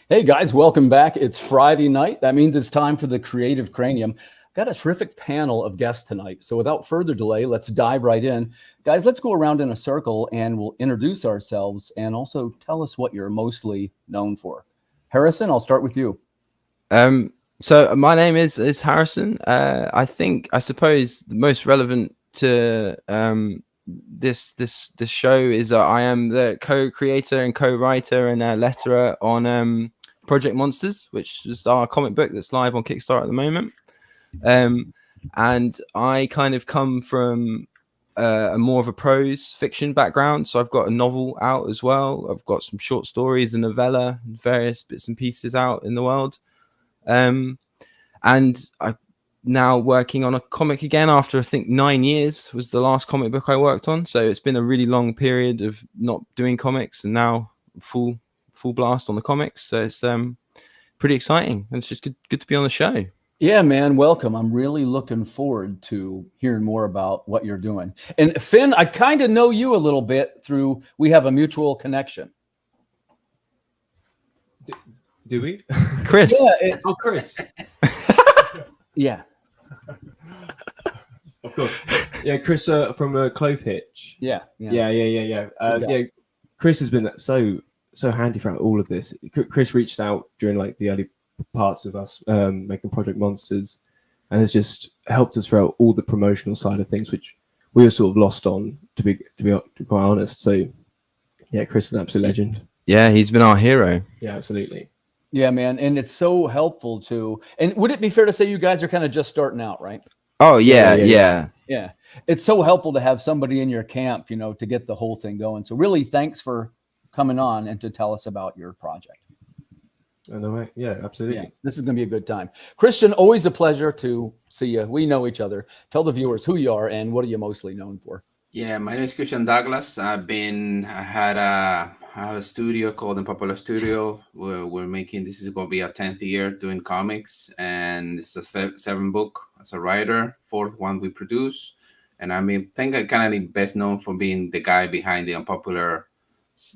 Hey guys, welcome back. It's Friday night. That means it's time for the Creative Cranium. Got a terrific panel of guests tonight. So without further delay, let's dive right in. Guys, let's go around in a circle and we'll introduce ourselves and also tell us what you're mostly known for. Harrison, I'll start with you. So my name is Harrison. I suppose the most relevant to this show is that I am the co-creator and co-writer and letterer on Project Monsters, which is our comic book that's live on Kickstarter at the moment. And I kind of come from a more of a prose fiction background, so I've got a novel out as well. I've got some short stories, a novella, and various bits and pieces out in the world. And I'm now working on a comic again after I think 9 years was the last comic book I worked on. So it's been a really long period of not doing comics, and now full blast on the comics. So it's pretty exciting, and it's just good to be on the show. Yeah, man, welcome. I'm really looking forward to hearing more about what you're doing. And Finn, I kind of know you a little bit through, we have a mutual connection. Do we? Chris. Yeah, Chris. Yeah. Of course. Yeah, Chris from Clove Hitch. Yeah. Yeah. Chris has been so handy throughout all of this. Chris reached out during like the early parts of us making Project Monsters, and has just helped us throughout all the promotional side of things, which we were sort of lost on, to be quite honest. So yeah, Chris is an absolute legend. Yeah, he's been our hero. Yeah, absolutely. Yeah, man. And it's so helpful too. And would it be fair to say you guys are kind of just starting out, right? Oh, yeah. It's so helpful to have somebody in your camp, to get the whole thing going. So really, thanks for coming on and to tell us about your project. Yeah, absolutely. Yeah, this is going to be a good time. Christian, always a pleasure to see you. We know each other. Tell the viewers who you are and what are you mostly known for? Yeah, my name is Christian Douglas. I have a studio called Unpopular Studio. We're making, this is going to be our 10th year doing comics, and it's a 7th book as a writer, 4th one we produce. And I think I'm kind of best known for being the guy behind the Unpopular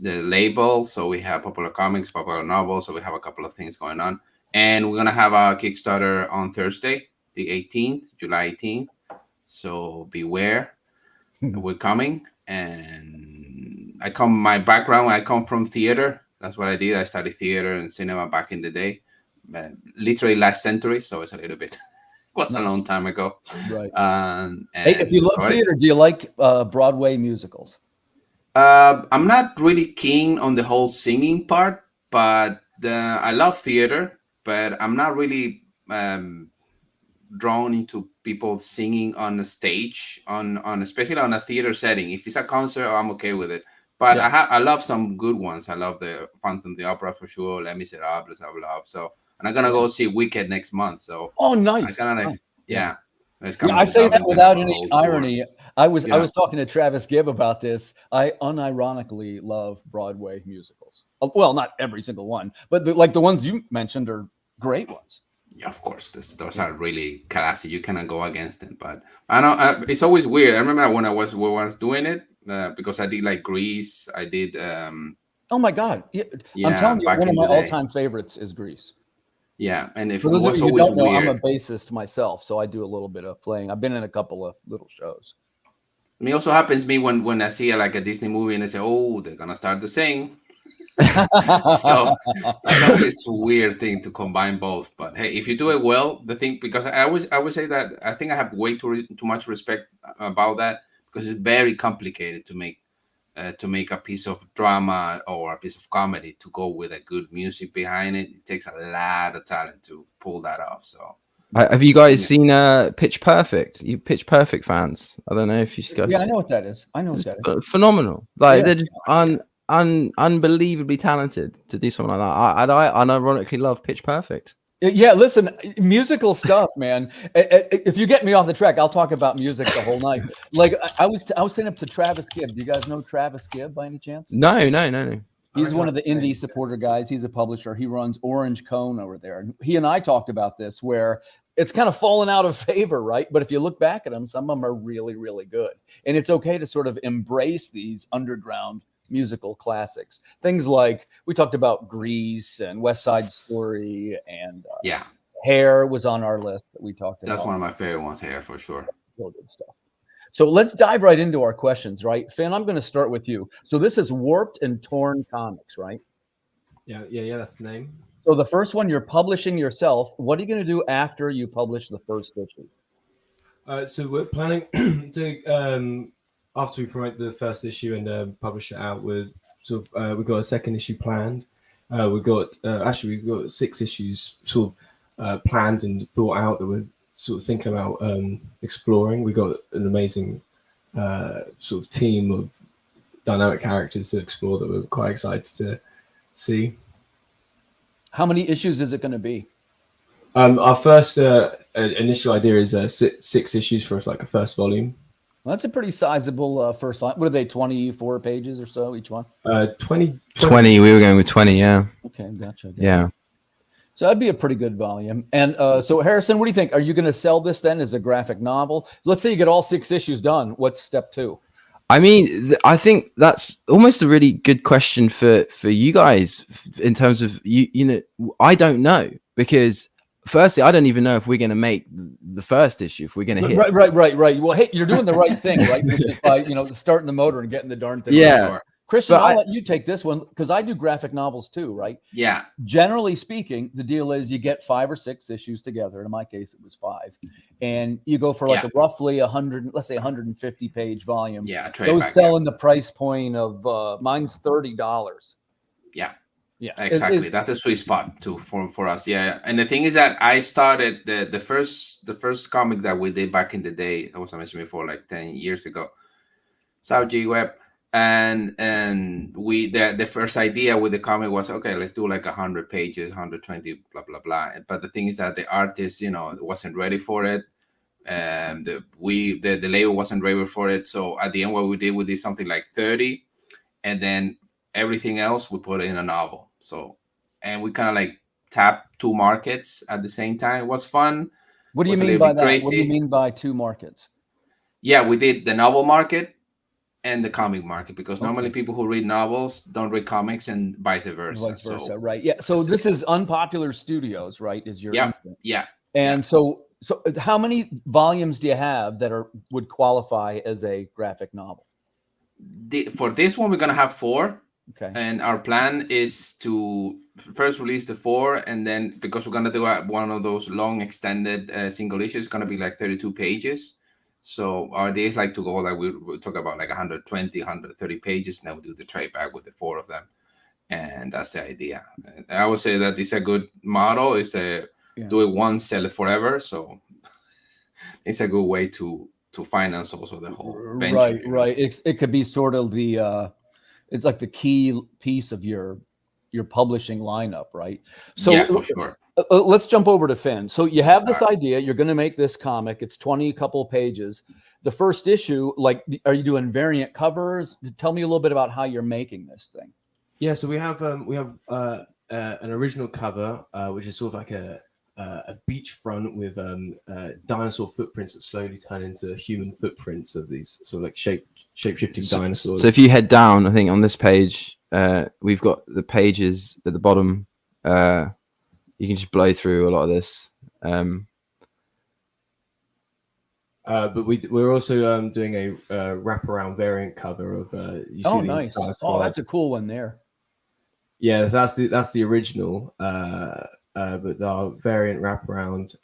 label. So we have Popular Comics, Popular Novels. So we have a couple of things going on. And we're going to have a Kickstarter on Thursday, the 18th, July 18th. So beware. We're coming, and my background, I come from theater. That's what I did. I studied theater and cinema back in the day, literally last century. So it's a little bit, was a long time ago. Right. And hey, if you love theater, do you like Broadway musicals? I'm not really keen on the whole singing part, but I love theater, but I'm not really drawn into people singing on the stage, on especially on a theater setting. If it's a concert, I'm okay with it. But yeah. I love some good ones. I love the Phantom of the Opera for sure, Les Miserables, I love. So, and I'm gonna go see Wicked next month. So, oh, nice. Yeah. I say that without any irony. I was talking to Travis Gibb about this. I unironically love Broadway musicals. Well, not every single one, but the ones you mentioned are great ones. Yeah, of course, those are really classy. You cannot go against them. But I know it's always weird. I remember when I was doing it because I did like Grease. I did. Oh my God! Yeah, I'm telling you, one of my all-time favorites is Grease. Yeah, and if for those of you who don't know, I'm a bassist myself, so I do a little bit of playing. I've been in a couple of little shows. And it also happens to me when I see like a Disney movie and they say, "Oh, they're gonna start to sing." So that's this weird thing to combine both. But hey, if you do it well, the thing, because I would say that I think I have way too much respect about that, because it's very complicated to make a piece of drama or a piece of comedy to go with a good music behind it. It takes a lot of talent to pull that off. So have you guys seen Pitch Perfect? You Pitch Perfect fans? I don't know if you guys. Yeah, I know what that is. Phenomenal. Like they're just unbelievably talented to do something like that. I unironically love Pitch Perfect. Yeah, listen, musical stuff, man. If you get me off the track, I'll talk about music the whole night. Like I was saying up to Travis Gibb. Do you guys know Travis Gibb by any chance? No. He's one of the indie supporter guys. He's a publisher. He runs Orange Cone over there. And he and I talked about this, where it's kind of fallen out of favor, right? But if you look back at them, some of them are really, really good. And it's okay to sort of embrace these underground musical classics. Things like we talked about Grease and West Side Story, and Yeah, Hair was on our list that we talked about. that's one of my favorite ones here for sure. Real good stuff. So let's dive right into our questions, right? Finn, I'm going to start with you. So this is Warped and Torn Comics, right? Yeah, that's the name. So the first one you're publishing yourself. What are you going to do after you publish the first issue? So we're planning to after we promote the first issue and publish it out, we've got a second issue planned. We've got 6 issues sort of planned and thought out that we're sort of thinking about exploring. We got an amazing sort of team of dynamic characters to explore that we're quite excited to see. How many issues is it going to be? Our first initial idea is 6 issues for like a first volume. Well, that's a pretty sizable first line. What are they, 24 pages or so each one? 20. 20. We were going with 20. Yeah. Okay, gotcha. Yeah. So that'd be a pretty good volume. And so Harrison, what do you think? Are you going to sell this then as a graphic novel? Let's say you get all 6 issues done. What's step 2? I mean, I think that's almost a really good question for you guys in terms of you know, I don't know, because firstly, I don't even know if we're going to make the first issue, if we're going to hit. Right. Well, hey, you're doing the right thing, right? Which is by, starting the motor and getting the darn thing. Yeah. Christian, I'll let you take this one because I do graphic novels too, right? Yeah. Generally speaking, the deal is you get 5 or 6 issues together. In my case, it was 5, and you go for like a roughly 100, let's say 150 page volume. Yeah. Those sell in the price point of mine's $30. Yeah. Yeah, exactly. That's a sweet spot too for us. Yeah, and the thing is that I started the first comic that we did back in the day. That was I mentioned before, like 10 years ago. South G Web, and we the first idea with the comic was, okay, let's do like 100 pages, 120, blah blah blah. But the thing is that the artist, wasn't ready for it. The label wasn't ready for it. So at the end, what we did something like 30, and then everything else we put in a novel. So, and we kind of like tapped 2 markets at the same time. It was fun. What do you mean by that? Crazy. What do you mean by 2 markets? Yeah, we did the novel market and the comic market, because normally people who read novels don't read comics, and vice versa. So, right. Yeah. So this is Unpopular Studios, right? Is your imprint. Yeah. And so how many volumes do you have that would qualify as a graphic novel? For this one, we're gonna have 4. Okay. And our plan is to first release the 4, and then because we're gonna do one of those long extended single issues, it's gonna be like 32 pages. So our idea is like to go like we talk about like 120, 130 pages, and then we do the trade back with the 4 of them, and that's the idea. And I would say that it's a good model. Is to do it once, sell it forever. So it's a good way to finance also the whole venture. Right. It could be sort of the it's like the key piece of your publishing lineup, right? So yeah, for sure. Let's jump over to Finn. So you have this idea, you're going to make this comic. It's 20 couple pages. The first issue, like, are you doing variant covers? Tell me a little bit about how you're making this thing. Yeah, so we have an original cover, which is sort of like a beachfront with dinosaur footprints that slowly turn into human footprints of these sort of like shape-shifting dinosaurs. So if you head down, I think on this page, we've got the pages at the bottom. You can just blow through a lot of this. But we're also doing a wraparound variant cover of. Nice! Oh, that's a cool one there. Yeah, so that's the original. But our variant wraparound.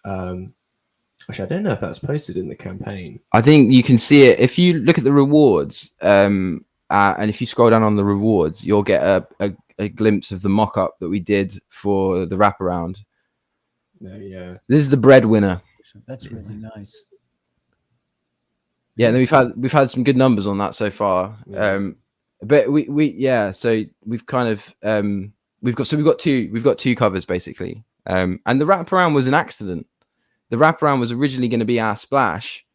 Actually, I don't know if that's posted in the campaign. I think you can see it if you look at the rewards, and if you scroll down on the rewards, you'll get a glimpse of the mock-up that we did for the wraparound. Yeah, this is the breadwinner. That's really nice. Yeah, and then we've had some good numbers on that so far. Yeah. But so we've kind of we've got 2 covers basically. And the wraparound was an accident. The wraparound was originally going to be our splash,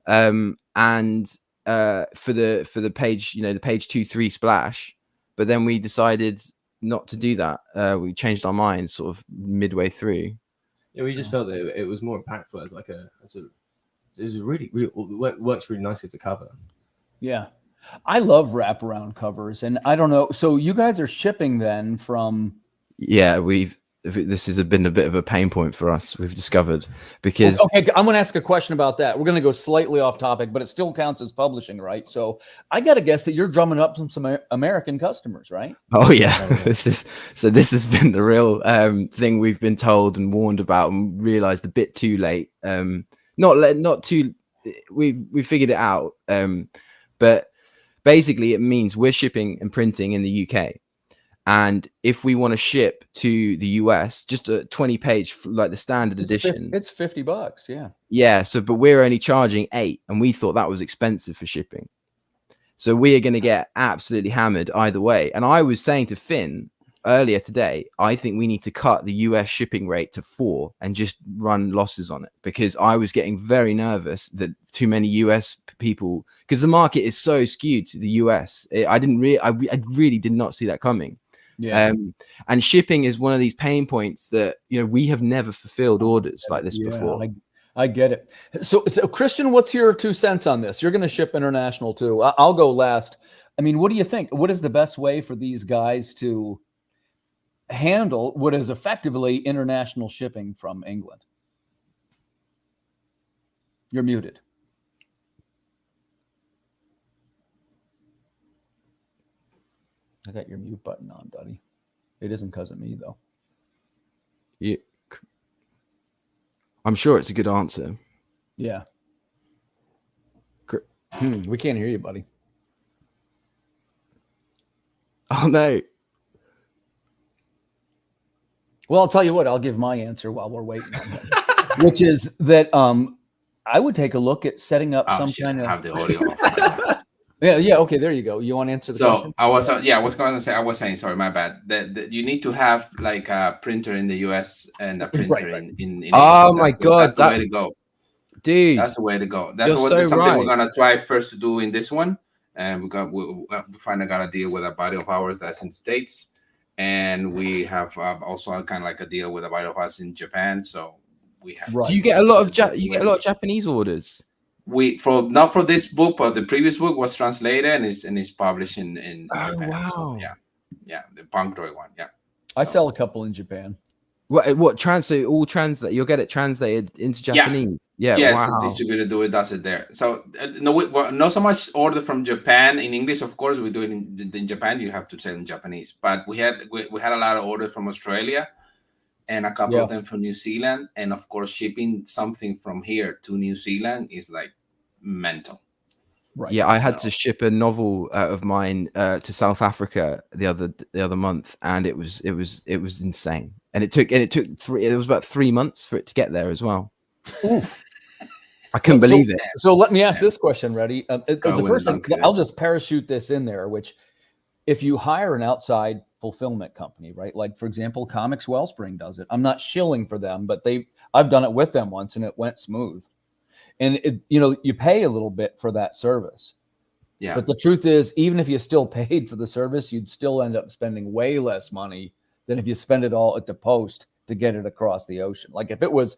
and for the page, the page 2-3 splash, but then we decided not to do that. We changed our minds sort of midway through. Yeah, we just felt that it was more impactful as it was really works really nicely to cover. Yeah. I love wraparound covers, and I don't know. So you guys are shipping then from? Yeah, this has been a bit of a pain point for us. We've discovered because okay, I'm going to ask a question about that. We're going to go slightly off topic, but it still counts as publishing, right? So I got to guess that you're drumming up some American customers, right? Oh yeah, this has been the real thing we've been told and warned about and realized a bit too late. Not too. We figured it out, but basically it means we're shipping and printing in the UK. And if we want to ship to the US, just a 20-page, like the standard edition, it's $50. Yeah. Yeah. So, but we're only charging $8, and we thought that was expensive for shipping. So we are going to get absolutely hammered either way. And I was saying to Finn earlier today, I think we need to cut the US shipping rate to 4 and just run losses on it, because I was getting very nervous that too many US people, because the market is so skewed to the US. I really did not see that coming. Yeah. And shipping is one of these pain points that, we have never fulfilled orders like this before. I get it. So Christian, what's your 2 cents on this? You're going to ship international too. I'll go last. I mean, what do you think? What is the best way for these guys to handle what is effectively international shipping from England? You're muted. I got your mute button on, buddy. It isn't because of me, though. Yeah. I'm sure it's a good answer. Yeah. We can't hear you, buddy. Oh, no. Well, I'll tell you what. I'll give my answer while we're waiting on him, which is that I would take a look at setting up some kind of... have the audio off. Yeah. Okay, there you go. You want to answer the question? I was going to say, I was saying, sorry, my bad. That you need to have like a printer in the US and a printer in oh my God, that's the way to go, dude. That's the way to go. That's something we're gonna try first to do in this one, and we finally got a deal with a body of ours that's in the States, and we have also kind of like a deal with a body of us in Japan. So we have. Do you get a lot of Japanese orders? Not for this book, but the previous book was translated and is published in Japan. Wow. So, yeah, the Punk Droid one. Yeah, I sell a couple in Japan. What translate? All translate? You'll get it translated into Japanese. Yeah. Yes, wow. the distributor does it there. So not so much order from Japan in English. Of course, we do it in Japan. You have to sell in Japanese. But we had a lot of orders from Australia, and a couple of them from New Zealand. And of course, shipping something from here to New Zealand is like mental. Right. Yeah, I had to ship a novel of mine to South Africa the other month, and it was insane. And it took about 3 months for it to get there as well. Oof. I couldn't believe it. So let me ask this question, ready? The first thing, I'll just parachute this in there, which if you hire an outside fulfillment company, right? Like, for example, Comics Wellspring does it. I'm not shilling for them, but I've done it with them once and it went smooth. And you pay a little bit for that service. Yeah. But the truth is, even if you still paid for the service, you'd still end up spending way less money than if you spend it all at the post to get it across the ocean. Like if it was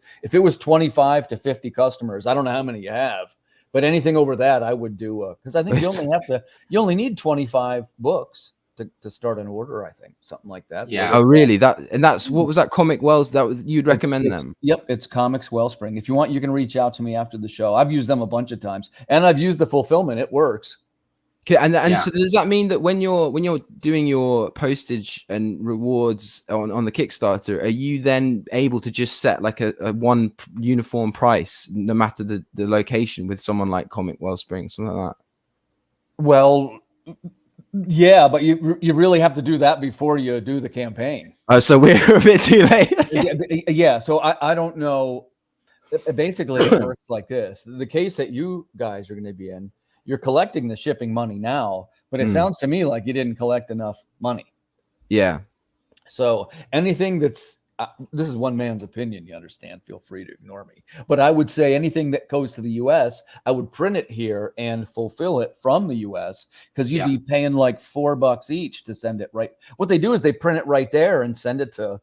25 to 50 customers, I don't know how many you have, but anything over that I would do, because I think you only need 25 books to start an order, I think, something like that. Yeah. So really? That's what was that? Comic Wells? You'd recommend them? Yep, it's Comics Wellspring. If you want, you can reach out to me after the show. I've used them a bunch of times, and I've used the fulfillment. It works. Okay, and so does that mean that when you're doing your postage and rewards on the Kickstarter, are you then able to just set like a one uniform price no matter the location with someone like Comic Wellspring, something like that? Well, yeah, but you really have to do that before you do the campaign. So we're a bit too late. Yeah, so I don't know. Basically, it works like this. The case that you guys are going to be in, you're collecting the shipping money now, but it sounds to me like you didn't collect enough money. Yeah. So anything that's, this is one man's opinion, you understand, feel free to ignore me. But I would say anything that goes to the US, I would print it here and fulfill it from the US, because you'd be paying like $4 each to send it right. What they do is they print it right there and send it to,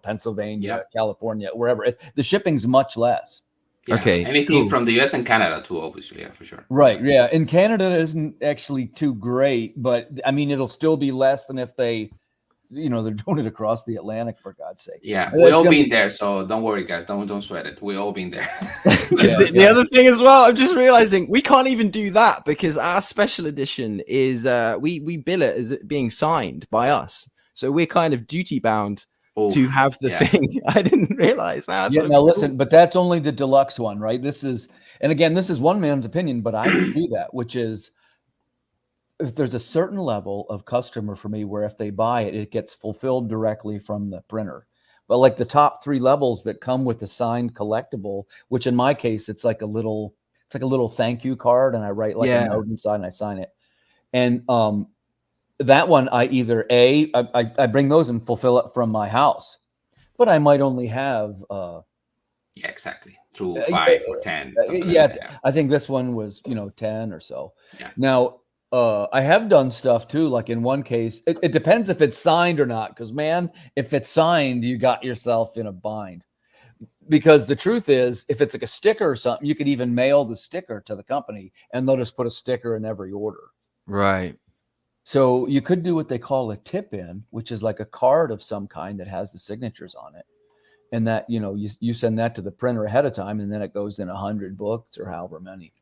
Pennsylvania, California, wherever. The shipping's much less. Yeah. Okay, Anything cool. from the US and Canada too, obviously. Yeah, for sure. Right. Yeah. In Canada isn't actually too great, but I mean, it'll still be less than if they, they're doing it across the Atlantic, for God's sake. Yeah, And we that's all gonna been be- there, so don't worry, guys. Don't sweat it. We all been there. Because the other thing as well, I'm just realizing we can't even do that because our special edition is we bill it as it being signed by us, so we're kind of duty bound to have the thing. I didn't realize, man. Yeah. Now listen, but that's only the deluxe one, right? This is one man's opinion, but I would do that, which is if there's a certain level of customer for me where if they buy it, it gets fulfilled directly from the printer. But like the top 3 levels that come with the signed collectible, which in my case, it's like a little thank you card, and I write like a note inside and I sign it. And that one, I either I bring those and fulfill it from my house, but I might only have yeah, exactly. Through 5 or 10. I think this one was 10 or so. Yeah. Now I have done stuff too. Like in one case, it depends if it's signed or not. Because man, if it's signed, you got yourself in a bind. Because the truth is, if it's like a sticker or something, you could even mail the sticker to the company, and they'll just put a sticker in every order. Right. So you could do what they call a tip-in, which is like a card of some kind that has the signatures on it, and that you send that to the printer ahead of time, and then it goes in 100 books or however many.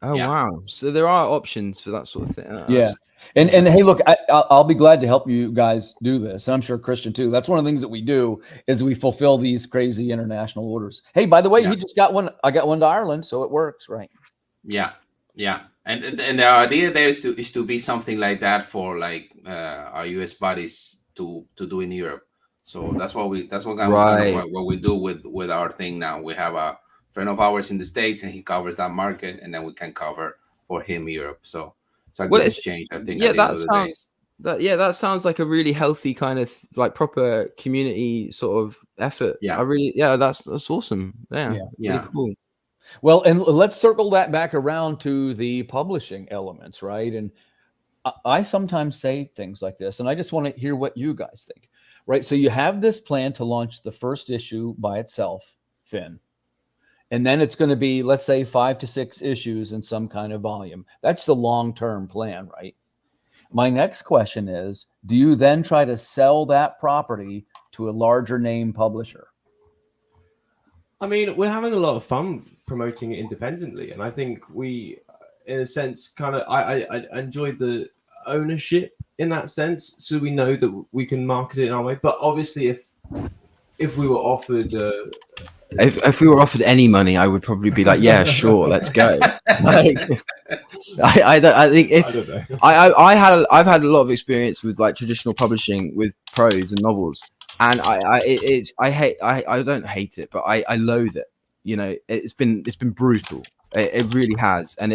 Oh wow! So there are options for that sort of thing. Yeah, and hey, look, I'll be glad to help you guys do this. And I'm sure Christian too. That's one of the things that we do is we fulfill these crazy international orders. Hey, by the way, he just got one. I got one to Ireland, so it works, right? Yeah, yeah. And the idea there is to be something like that for like our US buddies to do in Europe. So that's what we do with our thing now. We have a friend of ours in the States, and he covers that market, and then we can cover for him Europe. So it's a good exchange, I think. Yeah, that sounds like a really healthy kind of like proper community sort of effort. Yeah, that's awesome. Yeah. Really cool. Well, and let's circle that back around to the publishing elements, right? And I sometimes say things like this, and I just want to hear what you guys think, right? So you have this plan to launch the first issue by itself, Finn. And then it's going to be, let's say, 5 to 6 issues in some kind of volume. That's the long-term plan, right? My next question is, do you then try to sell that property to a larger name publisher? I mean, we're having a lot of fun promoting it independently. And I think we, in a sense, kind of, I enjoy the ownership in that sense. So we know that we can market it in our way. But obviously, if we were offered... If we were offered any money, I would probably be like, yeah, sure, let's go. Like, I think if I've had a lot of experience with like traditional publishing with prose and novels, and I don't hate it, but I loathe it. It's been brutal. It really has, and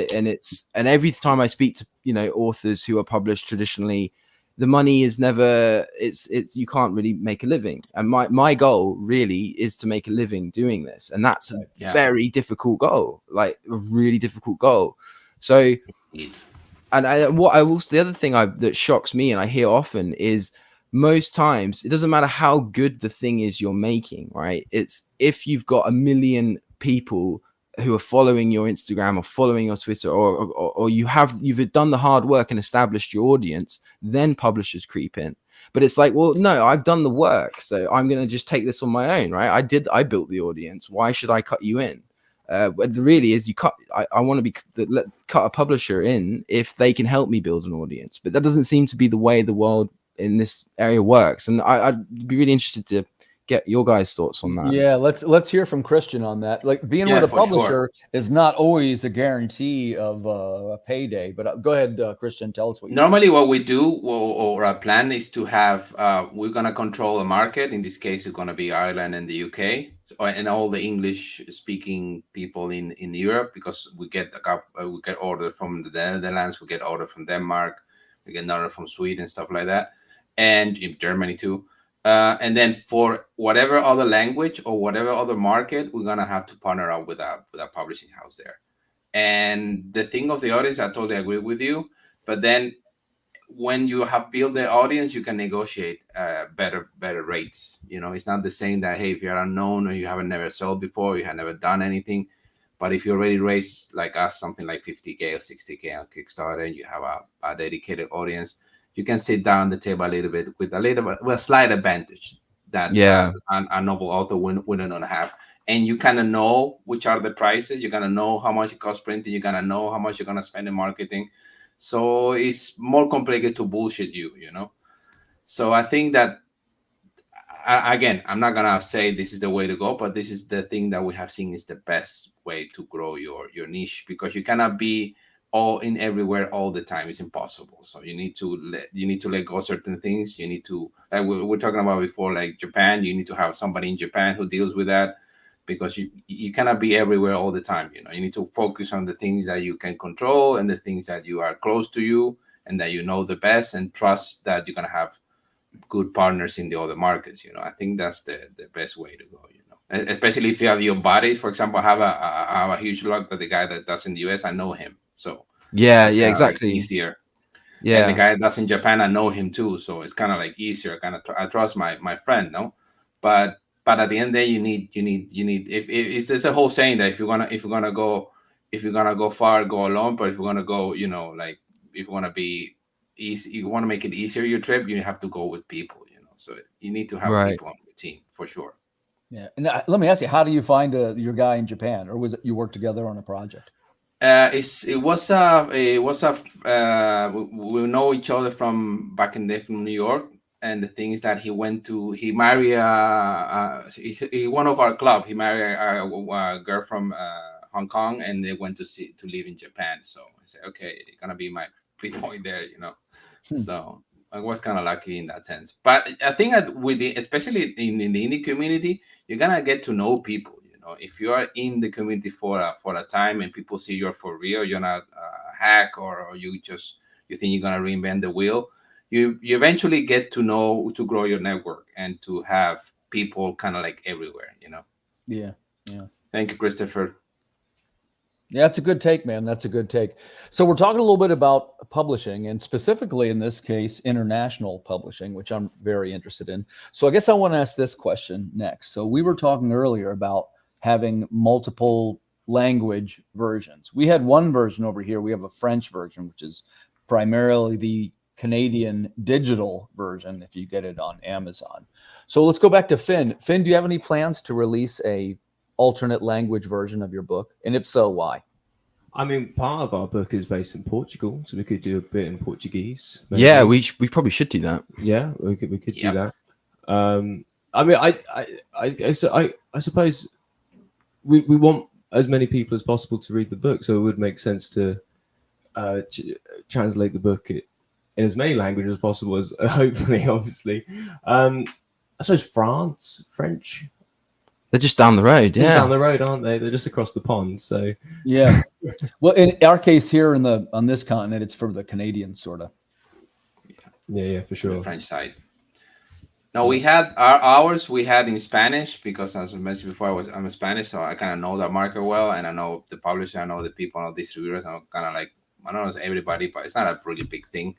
every time I speak to authors who are published traditionally, the money is never, it's you can't really make a living. And my goal really is to make a living doing this. And that's a very difficult goal, like a really difficult goal. So, the other thing that shocks me and I hear often is most times it doesn't matter how good the thing is you're making, right? It's if you've got 1 million people who are following your Instagram or following your Twitter, or you've done the hard work and established your audience, then publishers creep in. But it's like, well, no, I've done the work, so I'm going to just take this on my own, right? I built the audience. Why should I cut you in? But really is I want to cut a publisher in if they can help me build an audience. But that doesn't seem to be the way the world in this area works. And I'd be really interested to get your guys' thoughts on that. Yeah, let's hear from Christian on that. Like being with a publisher is not always a guarantee of a payday. But go ahead, Christian, tell us what. Normally, what we do or our plan is to have we're gonna control the market. In this case, it's gonna be Ireland and the UK, and all the English-speaking people in Europe, because we get order from the Netherlands, we get order from Denmark, we get order from Sweden, stuff like that, and in Germany too. And then for whatever other language or whatever other market, we're gonna have to partner up with a publishing house there. And the thing of the audience, I totally agree with you. But then when you have built the audience, you can negotiate better rates. You know, it's not the same that, hey, if you're unknown or you haven't never sold before, you have never done anything. But if you already raise like us something like 50K or 60K on Kickstarter, and you have a dedicated audience, you can sit down the table a little bit with a slight advantage that a novel author wouldn't have. And you kind of know which are the prices. You're gonna know how much it costs printing. You're gonna know how much you're gonna spend in marketing. So it's more complicated to bullshit you know. So I think that, again, I'm not gonna say this is the way to go, but this is the thing that we have seen is the best way to grow your niche, because you cannot be all in everywhere all the time. It's impossible. So you need to let go certain things. You need to, like we were talking about before, like Japan. You need to have somebody in Japan who deals with that, because you cannot be everywhere all the time. You know, you need to focus on the things that you can control and the things that you are close to you and that you know the best, and trust that you're gonna have good partners in the other markets. You know, I think that's the best way to go. You know, especially if you have your buddies. For example, I have a huge luck that the guy that does in the US, I know him, so exactly, like easier. Yeah, and the guy that does in Japan, I know him too, so it's kind of like easier. I trust my friend, no, but at the end of the day, you need. If there's a whole saying that if you're gonna go far, go alone. But if you're gonna go, you know, like if you want to be easy, you want to make it easier your trip, you have to go with people, you know. So you need to have people on your team for sure. Yeah, and let me ask you, how do you find your guy in Japan, or was it you worked together on a project? We know each other from back in the day from New York. And the thing is that he married one of our club. He married a girl from Hong Kong, and they went to live in Japan. So I said, okay, it's gonna be my big point there, you know. So I was kind of lucky in that sense. But I think that especially in the indie community, you're gonna get to know people. You know, if you are in the community for a time and people see you're for real, you're not a hack or you think you're gonna reinvent the wheel. You eventually get to grow your network and to have people kind of like everywhere, you know. Yeah. Thank you, Christopher. Yeah, that's a good take, man. That's a good take. So we're talking a little bit about publishing, and specifically in this case, international publishing, which I'm very interested in. So I guess I want to ask this question next. So we were talking earlier about having multiple language versions. We had one version over here. We have a French version, which is primarily the Canadian digital version if you get it on Amazon. So let's go back to Finn. Finn, do you have any plans to release a alternate language version of your book? And if so, why? I mean, part of our book is based in Portugal, so we could do a bit in Portuguese. Maybe. Yeah, we probably should do that. Yeah, we could do that. I mean, I suppose we want as many people as possible to read the book, so it would make sense to translate the book in as many languages as possible, as hopefully, obviously. I suppose French. They're just down the road, They're down the road, aren't they? They're just across the pond. So yeah. Well, in our case here on this continent, it's for the Canadians, sort of. Yeah, for sure. The French side. No, we had ours. We had in Spanish because, as I mentioned before, I'm Spanish, so I kind of know that market well, and I know the publisher, I know the people, I know distributors. I'm kind of like, I don't know everybody, but it's not a really big thing.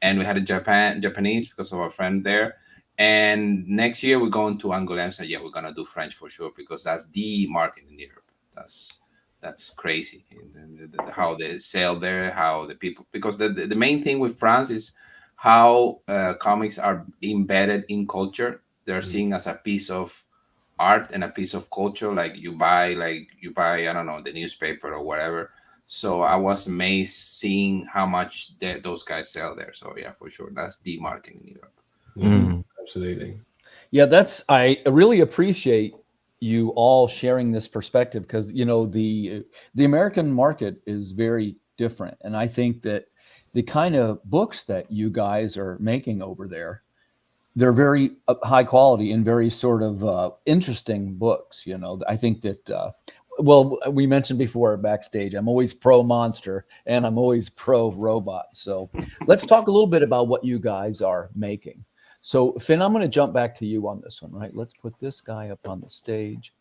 And we had a Japanese because of our friend there. And next year we're going to Angoulême. So yeah, we're gonna do French for sure because that's the market in Europe. That's crazy. How they sell there, how the people, because the main thing with France is how comics are embedded in culture. They're seen as a piece of art and a piece of culture. Like you buy, I don't know, the newspaper or whatever. So I was amazed seeing how much those guys sell there. So yeah, for sure, that's the market in Europe. Mm-hmm. Absolutely. Yeah, I really appreciate you all sharing this perspective because, you know, the American market is very different. And I think that the kind of books that you guys are making over there, they're very high quality and very sort of interesting books. You know, I think that, well, we mentioned before backstage, I'm always pro monster and I'm always pro robot. So let's talk a little bit about what you guys are making. So Finn, I'm going to jump back to you on this one, right? Let's put this guy up on the stage.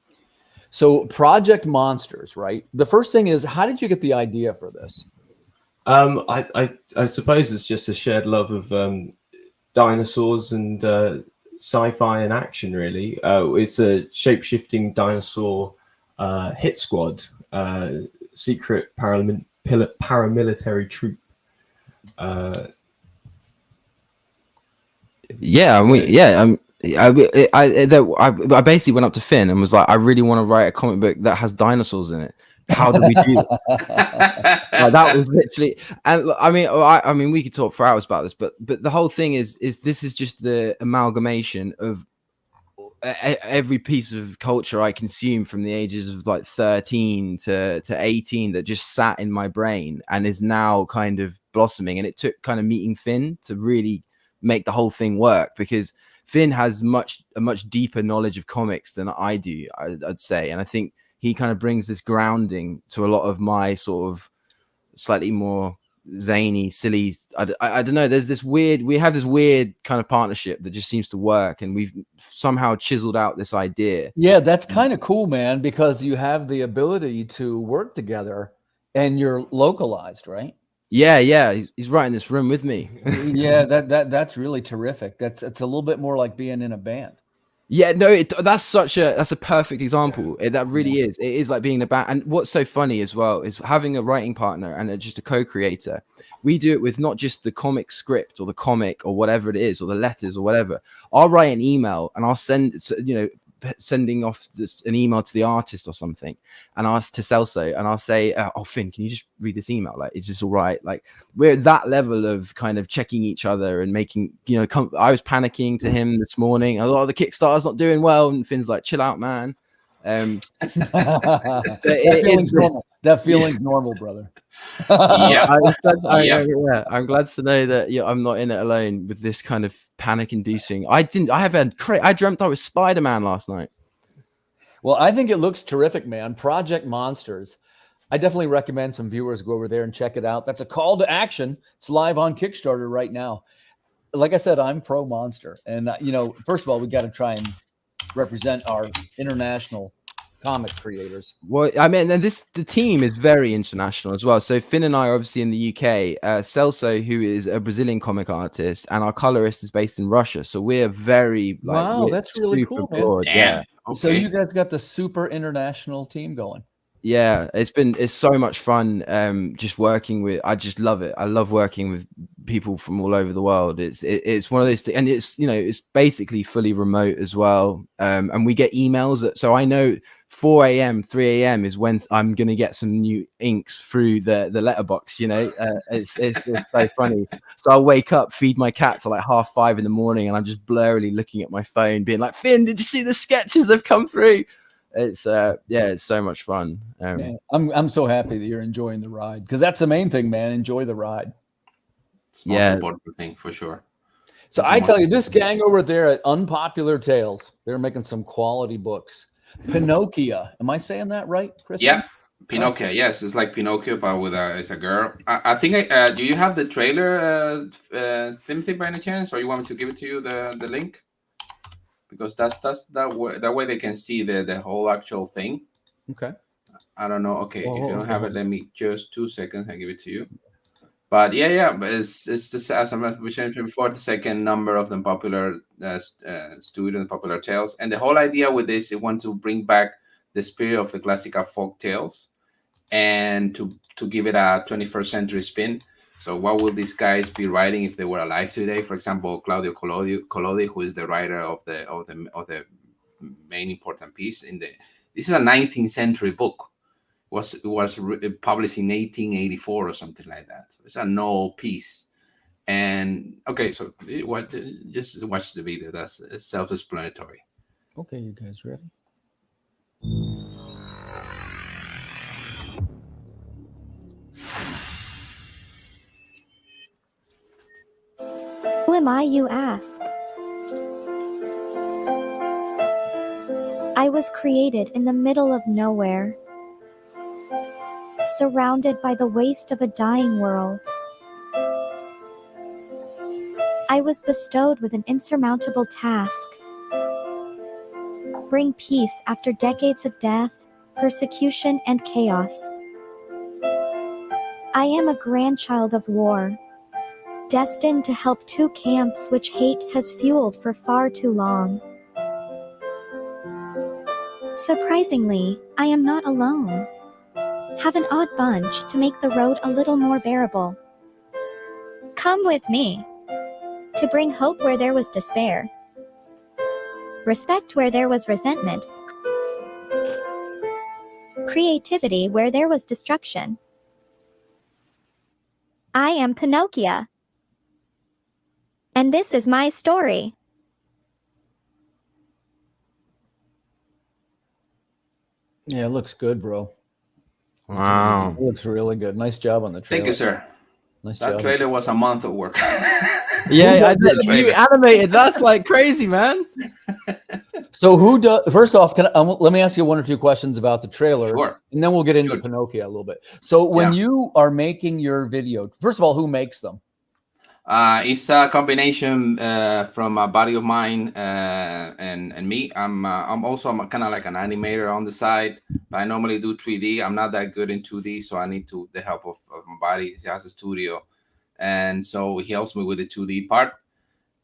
So Project Monsters, right? The first thing is, how did you get the idea for this? I suppose it's just a shared love of dinosaurs and sci-fi and action. Really, it's a shape-shifting dinosaur hit squad, secret paramilitary troop. I basically went up to Finn and was like, I really want to write a comic book that has dinosaurs in it. How do we do this? Like, that was literally, and I mean, we could talk for hours about this, but the whole thing is this is just the amalgamation of every piece of culture I consume from the ages of like 13 to 18 that just sat in my brain and is now kind of blossoming. And it took kind of meeting Finn to really make the whole thing work, because Finn has a much deeper knowledge of comics than I do, I'd say. And I think he kind of brings this grounding to a lot of my sort of slightly more zany, silly, I don't know, we have this weird kind of partnership that just seems to work, and we've somehow chiseled out this idea. Yeah, that's kind of cool, man, because you have the ability to work together and you're localized, right? Yeah, he's right in this room with me. Yeah, that's really terrific. It's a little bit more like being in a band. Yeah, no, that's a perfect example. That really is. It is like being in a band. And what's so funny as well is having a writing partner and just a co-creator. We do it with not just the comic script or the comic or whatever it is, or the letters or whatever. I'll write an email and I'll sending off an email to the artist or something, and ask to Celso, and I'll say, oh, Finn, can you just read this email? Like, is this all right? Like, we're at that level of kind of checking each other and making, I was panicking to him this morning. I was like, oh, the Kickstarter's not doing well. And Finn's like, chill out, man. That feeling's normal, brother. I'm glad to know that I'm not in it alone with this kind of panic-inducing. I dreamt I was Spider-Man last night. Well, I think it looks terrific, man. Project Monsters. I definitely recommend some viewers go over there and check it out. That's a call to action. It's live on Kickstarter right now. Like I said, I'm pro Monster, and first of all, we got to try and represent our international comic creators. Well, I mean, and the team is very international as well. So Finn and I are obviously in the UK. Celso, who is a Brazilian comic artist, and our colorist is based in Russia. So we're very wow, that's really cool, man. Yeah. Okay. So you guys got the super international team going. Yeah, it's so much fun. Just working with, I just love it. I love working with people from all over the world. It's one of those things, and it's basically fully remote as well. And we get emails. So I know 4 a.m., 3 a.m. is when I'm gonna get some new inks through the letterbox. It's so funny. So I'll wake up, feed my cats at like 5:30 in the morning, and I'm just blurrily looking at my phone, being like, Finn, did you see the sketches they've come through? It's it's so much fun. Man, I'm so happy that you're enjoying the ride, because that's the main thing, man. Enjoy the ride. It's the most important thing, for sure. So I tell you, this gang over there at Unpopular Tales, they're making some quality books. Pinocchio, am I saying that right, Chris? Yeah, Pinocchio. Yes, it's like Pinocchio, but it's a girl. I think. Do you have the trailer, Timothy, by any chance, or you want me to give it to you the link? Because that's that way they can see the whole actual thing. Okay. I don't know. Okay, if you don't have it, let me just 2 seconds. I give it to you. But but it's this, as I mentioned before, the second number of the popular student popular tales, and the whole idea with this is want to bring back the spirit of the classical folk tales, and to give it a 21st century spin. So what will these guys be writing if they were alive today? For example, Claudio Collodi, who is the writer of the main important piece this is a 19th century book. It was published in 1884 or something like that. So it's an old piece. And okay, so just watch the video. That's self-explanatory. Okay, you guys ready? Who am I, you ask? I was created in the middle of nowhere, surrounded by the waste of a dying world. I was bestowed with an insurmountable task: bring peace after decades of death, persecution, and chaos. I am a grandchild of war, destined to help two camps which hate has fueled for far too long. Surprisingly, I am not alone. Have an odd bunch to make the road a little more bearable. Come with me to bring hope where there was despair, respect where there was resentment, creativity where there was destruction. I am Pinocchio, and this is my story. Yeah, it looks good, bro. Wow. It looks really good. Nice job on the trailer. Thank you, sir. Nice That job. trailer was a month of work. Yeah, you trailer? animated. That's like crazy, man. So who does? First off, let me ask you one or two questions about the trailer, Sure. and then we'll get into Sure. Pinocchio a little bit. So when you are making your video, first of all, who makes them? It's a combination from a buddy of mine and me. I'm kind of like an animator on the side, but I normally do 3D. I'm not that good in 2D, so I need the help of my buddy. He has a studio, and so he helps me with the 2D part,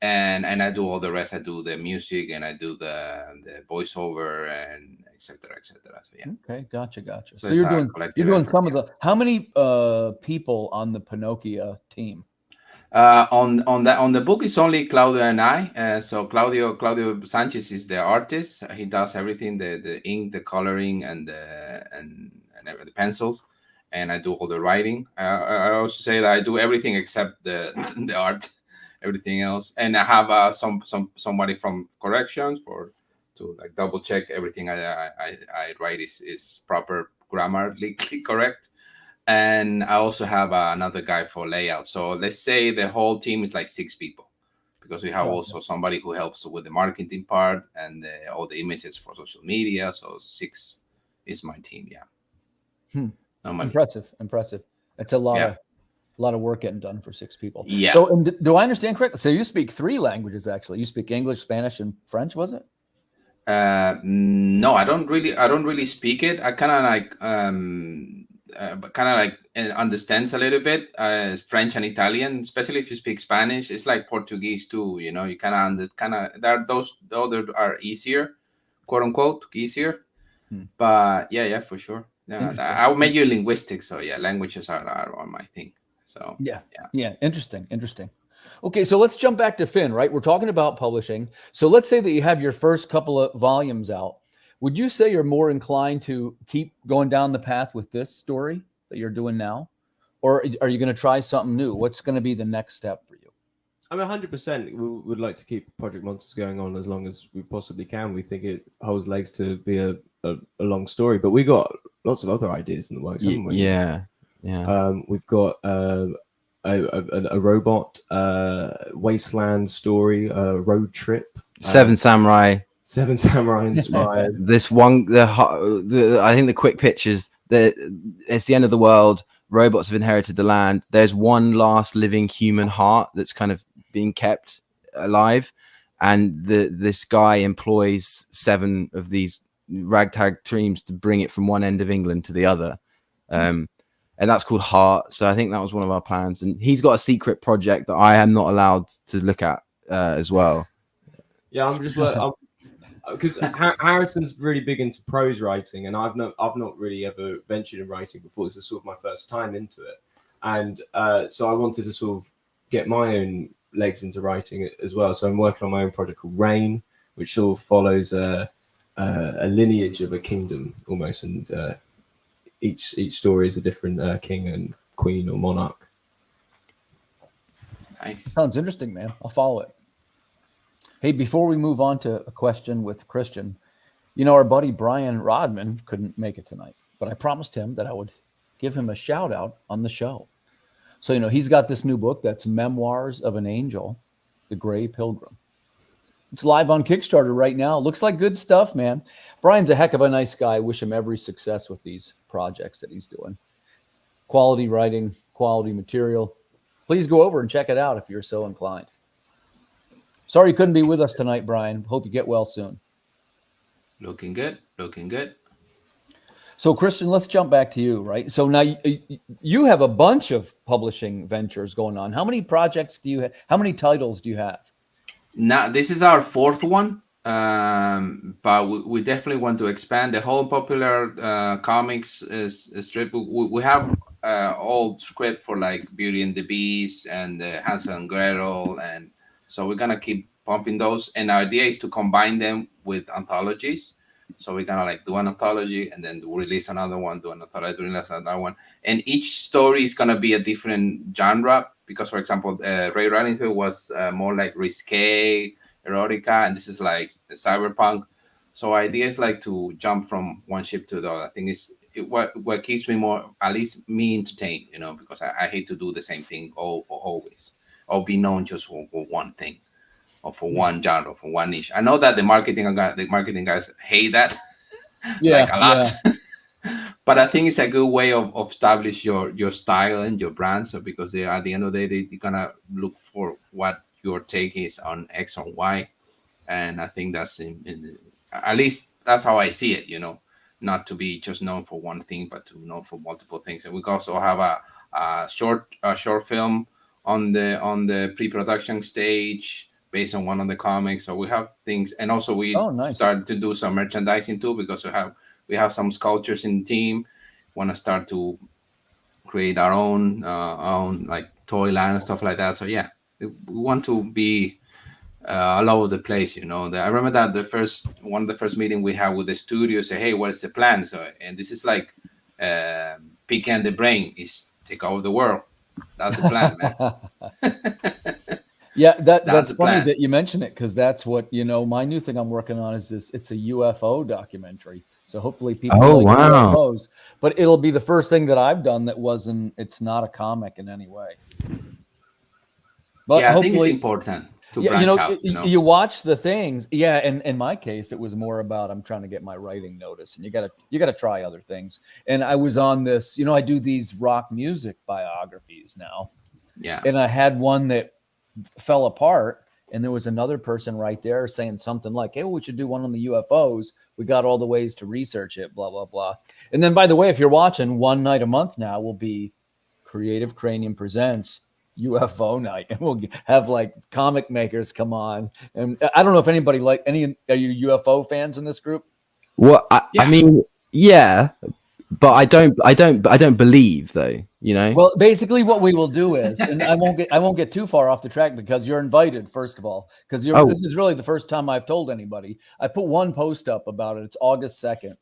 and I do all the rest. I do the music and I do the voiceover and etc. So yeah. Okay, gotcha. So So you're doing effort, some of the. How many people on the Pinocchio team? On the book, it's only Claudio and I. So Claudio Sanchez is the artist. He does everything: the ink, the coloring, and the pencils. And I do all the writing. I also say that I do everything except the the art, everything else. And I have somebody from corrections to like double check everything I write is proper grammatically correct. And I also have another guy for layout. So let's say the whole team is like 6 people, because we have also somebody who helps with the marketing part and all the images for social media. So 6 is my team. Yeah. Impressive. It's a lot of work getting done for 6 people. Yeah. So and do I understand correctly? So you speak 3 languages actually. You speak English, Spanish, and French, was it? No, I don't really speak it. I kind of like understands a little bit French and Italian, especially if you speak Spanish. It's like Portuguese too, you know. You kind of there. Those the other are easier, quote unquote, easier. But yeah, for sure. Yeah, I'll make you linguistics, so yeah, languages are on my thing. So yeah, interesting. Okay, so let's jump back to Finn, right? We're talking about publishing. So let's say that you have your first couple of volumes out. Would you say you're more inclined to keep going down the path with this story that you're doing now? Or are you going to try something new? What's going to be the next step for you? I mean, 100%. We would like to keep Project Monsters going on as long as we possibly can. We think it holds legs to be a long story, but we got lots of other ideas in the works, haven't we? Yeah. We've got a robot wasteland story, road trip, 7 Samurai. 7 Samurai inspired. This one, I think the quick pictures that it's the end of the world. Robots have inherited the land. There's one last living human heart that's kind of being kept alive, and this guy employs 7 of these ragtag teams to bring it from one end of England to the other. And that's called Heart. So I think that was one of our plans. And he's got a secret project that I am not allowed to look at as well. Yeah, I'm just because Harrison's really big into prose writing, and I've not really ever ventured in writing before. This is sort of my first time into it, and so I wanted to sort of get my own legs into writing as well. So I'm working on my own project called Reign, which sort of follows a lineage of a kingdom almost, and each story is a different king and queen or monarch. nice. Sounds interesting, man. I'll follow it. Hey, before we move on to a question with Christian, you know, our buddy Brian Rodman couldn't make it tonight, but I promised him that I would give him a shout out on the show. So, you know, he's got this new book that's Memoirs of an Angel, The Gray Pilgrim. It's live on Kickstarter right now. Looks like good stuff, man. Brian's a heck of a nice guy. Wish him every success with these projects that he's doing. Quality writing, quality material. Please go over and check it out if you're so inclined. Sorry you couldn't be with us tonight, Brian. Hope you get well soon. Looking good. So Christian, let's jump back to you, right? So now you have a bunch of publishing ventures going on. How many projects do you have? How many titles do you have? Now, this is our fourth one, but we definitely want to expand. The whole popular comics strip. We have old script for like Beauty and the Beast and Hansel and Gretel, and so we're gonna keep pumping those. And our idea is to combine them with anthologies. So we're gonna like do an anthology and then release another one, do an anthology, release another one, and each story is gonna be a different genre. Because, for example, Ray Riding Hood was more like risque, erotica, and this is like cyberpunk. So idea is like to jump from one ship to the other. I think what keeps me more, at least me, entertained, you know, because I hate to do the same thing always, or be known just for one thing, or for one genre, for one niche. I know that the marketing guys hate that, like a lot. Yeah. But I think it's a good way of establish your style and your brand. So because at the end of the day, they're gonna look for what your take is on X or Y, and I think that's at least that's how I see it. You know, not to be just known for one thing, but to know for multiple things. And we also have a short film on the pre-production stage based on one of the comics. So we have things, and also we started to do some merchandising too, because we have some sculptures in the team. Want to start to create our own like toy line and stuff like that. So yeah, we want to be all over the place, you know. I remember that one of the first meeting we had with the studio say, hey, what is the plan? So, and this is like Pecan the Brain is take over the world. That's the plan, man. Yeah, that's funny that you mention it, because that's what, you know, my new thing I'm working on is this. It's a UFO documentary. So hopefully people like UFOs, but it'll be the first thing that I've done that it's not a comic in any way. But yeah, I think it's important to branch out. You know? You watch the things. Yeah. And in my case, it was more about, I'm trying to get my writing notice, and you gotta try other things. And I was on this, you know, I do these rock music biographies now. Yeah. And I had one that fell apart, and there was another person right there saying something like, hey, well, we should do one on the UFOs. We got all the ways to research it, blah, blah, blah. And then, by the way, if you're watching, one night a month now will be Creative Cranium Presents UFO night. And we'll have like comic makers come on. And I don't know if anybody are you UFO fans in this group? Well, I mean, yeah, but I don't believe, though, you know. Well, basically what we will do is, and I won't get too far off the track, because you're invited, first of all, because this is really the first time I've told anybody. I put one post up about it. It's August 2nd,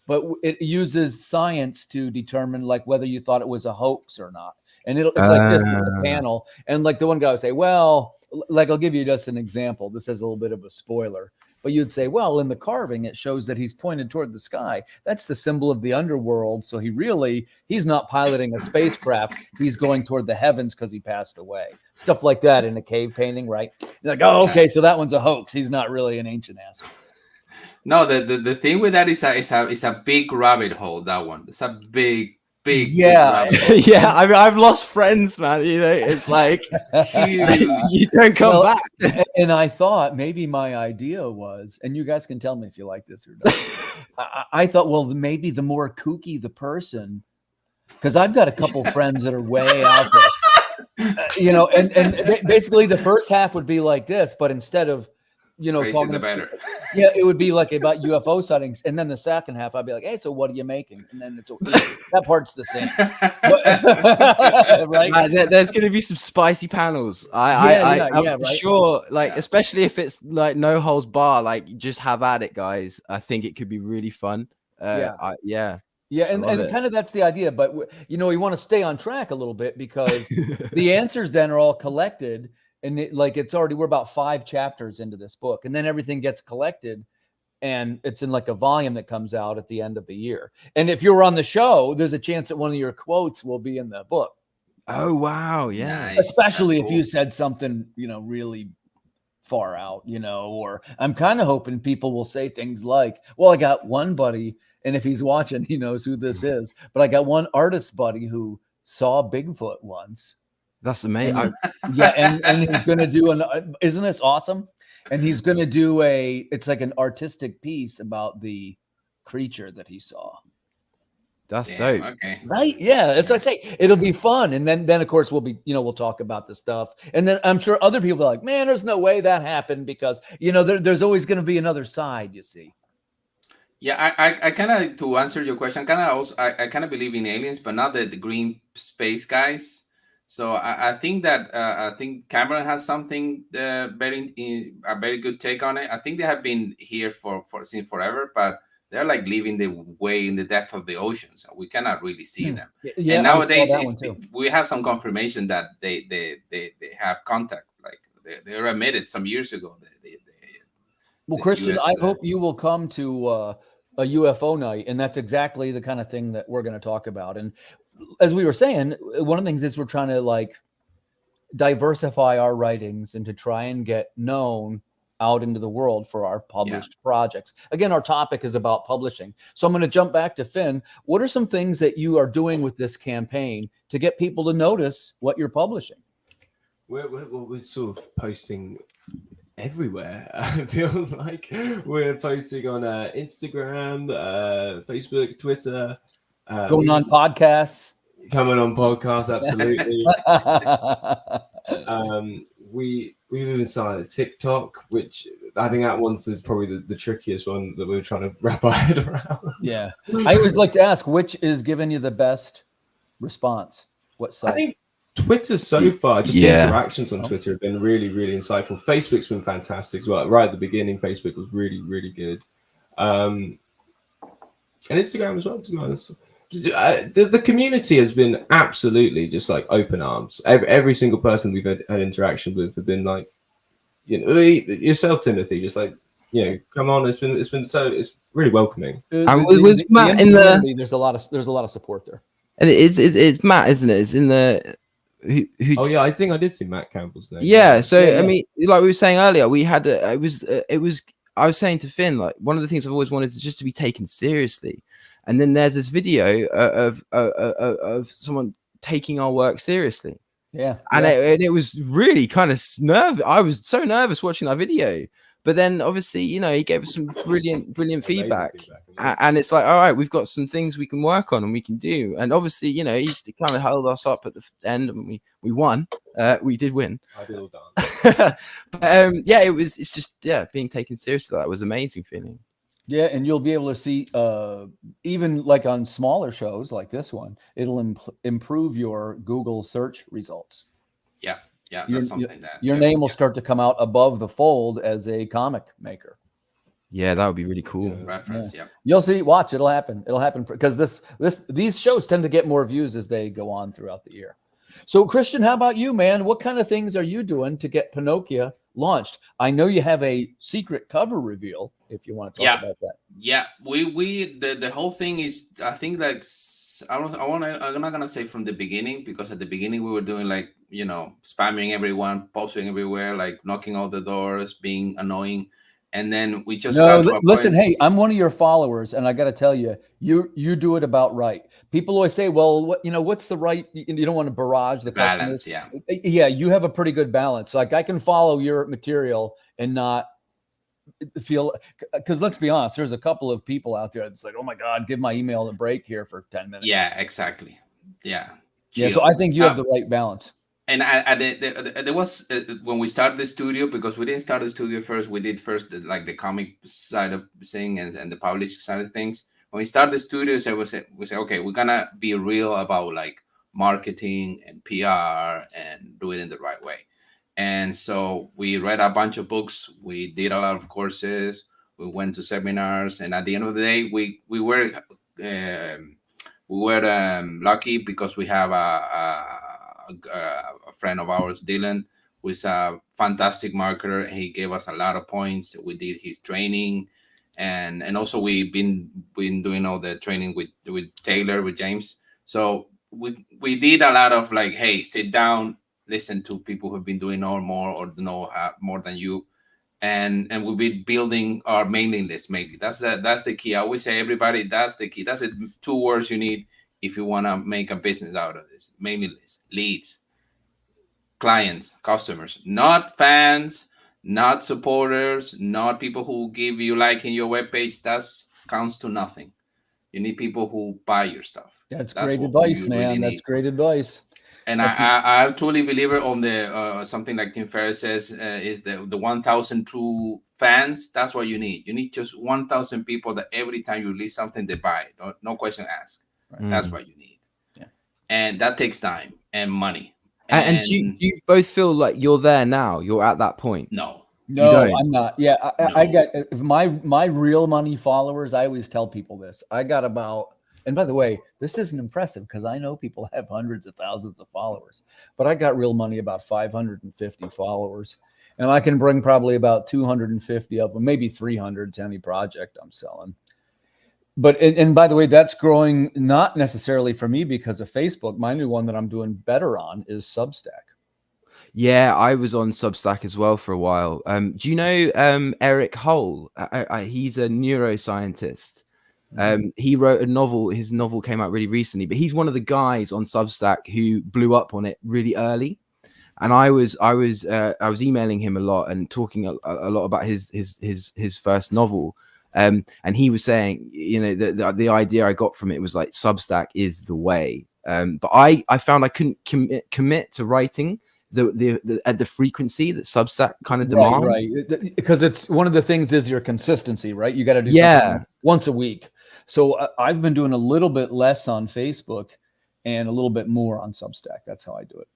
but it uses science to determine like whether you thought it was a hoax or not. And it's like this, it's a panel. And like the one guy would say, well, like I'll give you just an example. This is a little bit of a spoiler. But you'd say, well, in the carving, it shows that he's pointed toward the sky. That's the symbol of the underworld. So he's not piloting a spacecraft. He's going toward the heavens because he passed away. Stuff like that in a cave painting, right? You're like, oh, okay, so that one's a hoax. He's not really an ancient asshole. No, the thing with that is a big rabbit hole. That one. It's a big. Yeah. Yeah. I mean, I've lost friends, man. You know, it's like you don't come back. And I thought maybe my idea was, and you guys can tell me if you like this or not. I thought, well, maybe the more kooky the person, because I've got a couple friends that are way out there, you know, and basically the first half would be like this, but instead of, you know, talking the better. Yeah, it would be like about UFO sightings, and then the second half, I'd be like, "Hey, so what are you making?" And then that part's the same, right? There's going to be some spicy panels. I'm sure, like, especially if it's like no holds bar, like just have at it, guys. I think it could be really fun. Yeah, and kind of that's the idea. But you know, you want to stay on track a little bit, because the answers then are all collected. And we're about 5 chapters into this book, and then everything gets collected, and it's in like a volume that comes out at the end of the year. And if you're on the show, there's a chance that one of your quotes will be in the book. Oh, wow. Yeah. Nice. Especially if you said something, you know, really far out, you know, or I'm kind of hoping people will say things like, well, I got one buddy, and if he's watching, he knows who this is, but I got one artist buddy who saw Bigfoot once. That's amazing. And he's going to do isn't this awesome? And he's going to do it's like an artistic piece about the creature that he saw. That's Damn, dope. okay. Right? Yeah, that's what I say. It'll be fun, and then of course we'll talk about the stuff, and then I'm sure other people are like, man, there's no way that happened because there's always going to be another side, you see. Yeah, I kind of, to answer your question, kind of also I kind of believe in aliens, but not the green space guys. So I think that I think Cameron has something a very good take on it. I think they have been here for since forever, but they're like living the way in the depth of the ocean, so we cannot really see them. Yeah, And I saw nowadays that one too. we have some confirmation that they have contact. Like they were admitted some years ago. Well, the Christian, US, I hope you will come to a UFO night, and that's exactly the kind of thing that we're going to talk about. And as we were saying, one of the things is we're trying to like diversify our writings and to try and get known out into the world for our published projects. Again, our topic is about publishing. So I'm going to jump back to Finn. What are some things that you are doing with this campaign to get people to notice what you're publishing? We're sort of posting everywhere. It feels like we're posting on Instagram, Facebook, Twitter, Going on podcasts. coming on podcasts, absolutely. We've even started TikTok, which I think that one's is probably the trickiest one that we're trying to wrap our head around. Yeah, I always like to ask, which is giving you the best response? What site? I think Twitter so far, just the interactions on Twitter have been really, really insightful. Facebook's been fantastic as well. Right at the beginning, Facebook was really, really good. And Instagram as well, to be honest. The community has been absolutely just like open arms. Every single person we've had interaction with have been like, yourself, Timothy, just like, come on. It's really welcoming. And was Matt in the? There's a lot of support there. And it's Matt, isn't it? It's in the. Who oh yeah, I think I did see Matt Campbell's name. Yeah, so I mean, like we were saying earlier, we had it was. I was saying to Finn, like one of the things I've always wanted is just to be taken seriously. And then there's this video of someone taking our work seriously. Yeah. And it was really kind of nervous. I was so nervous watching that video. But then obviously, he gave us some brilliant feedback. And it's like, all right, we've got some things we can work on and we can do. And obviously, he's kind of held us up at the end and we won. We did win. I did all done. But it's just being taken seriously. That was an amazing feeling. Yeah, and you'll be able to see, even like on smaller shows like this one, it'll improve your Google search results. Yeah, that's something your name will start to come out above the fold as a comic maker. Yeah, that would be really cool. Reference, yeah. You'll see. Watch, it'll happen. It'll happen because these shows tend to get more views as they go on throughout the year. So, Christian, how about you, man? What kind of things are you doing to get Pinocchio launched? I know you have a secret cover reveal. If you want to talk about that. Yeah, the whole thing is, I think, like, I'm not gonna say from the beginning, because at the beginning we were doing like, spamming everyone, posting everywhere, like knocking all the doors, being annoying. And then we just listen. Hey, I'm one of your followers, and I got to tell you, you do it about right. People always say, "Well, what's the right?" You don't want to barrage the balance. Customers. Yeah. You have a pretty good balance. Like I can follow your material and not feel, because let's be honest, there's a couple of people out there that's like, "Oh my God, give my email a break here for 10 minutes." Yeah, exactly. Yeah. Yeah. So I think you have the right balance. And there was when we started the studio, because we didn't start the studio first. We did first like the comic side of thing and the published side of things. When we started the studio, we said, okay, we're gonna be real about like marketing and PR and do it in the right way. And so we read a bunch of books. We did a lot of courses. We went to seminars, and at the end of the day, we were lucky because we have a friend of ours, Dylan, who is a fantastic marketer. He gave us a lot of points. We did his training, and also we've been doing all the training with Taylor, with James. So we did a lot of like, hey, sit down, listen to people who've been doing more or know more than you, and we'll be building our mailing list. Maybe that's the key. I always say, everybody, that's the key. That's the 2 words you need if you want to make a business out of this. Mailing list, leads, clients, customers, not fans, not supporters, not people who give you like in your webpage. That counts to nothing. You need people who buy your stuff. That's That's great what advice, you man. really That's need. great advice. And I truly believe it on the something like Tim Ferriss says is the 1,000 true fans. That's what you need. You need just 1,000 people that every time you release something, they buy it. No question asked. Right. That's what you need. Yeah. And that takes time and money. And do you both feel like you're there now? You're at that point? No. No, don't? I'm not. Yeah, I got my real money followers. I always tell people this. I got about, and by the way, this isn't impressive because I know people have hundreds of thousands of followers, but I got real money about 550 followers, and I can bring probably about 250 of them, maybe 300 to any project I'm selling. But and by the way, that's growing not necessarily for me because of Facebook. My new one that I'm doing better on is Substack. Yeah, I was on Substack as well for a while. Do you know Eric Hull? He's a neuroscientist. He wrote a novel. His novel came out really recently, but he's one of the guys on Substack who blew up on it really early. And I was emailing him a lot and talking a lot about his first novel. And he was saying, you know, the idea I got from it was like Substack is the way. But I found I couldn't commit to writing at the frequency that Substack kind of demands. Right. Because it's one of the things is your consistency, right? You got to do something once a week. So I've been doing a little bit less on Facebook and a little bit more on Substack. That's how I do it.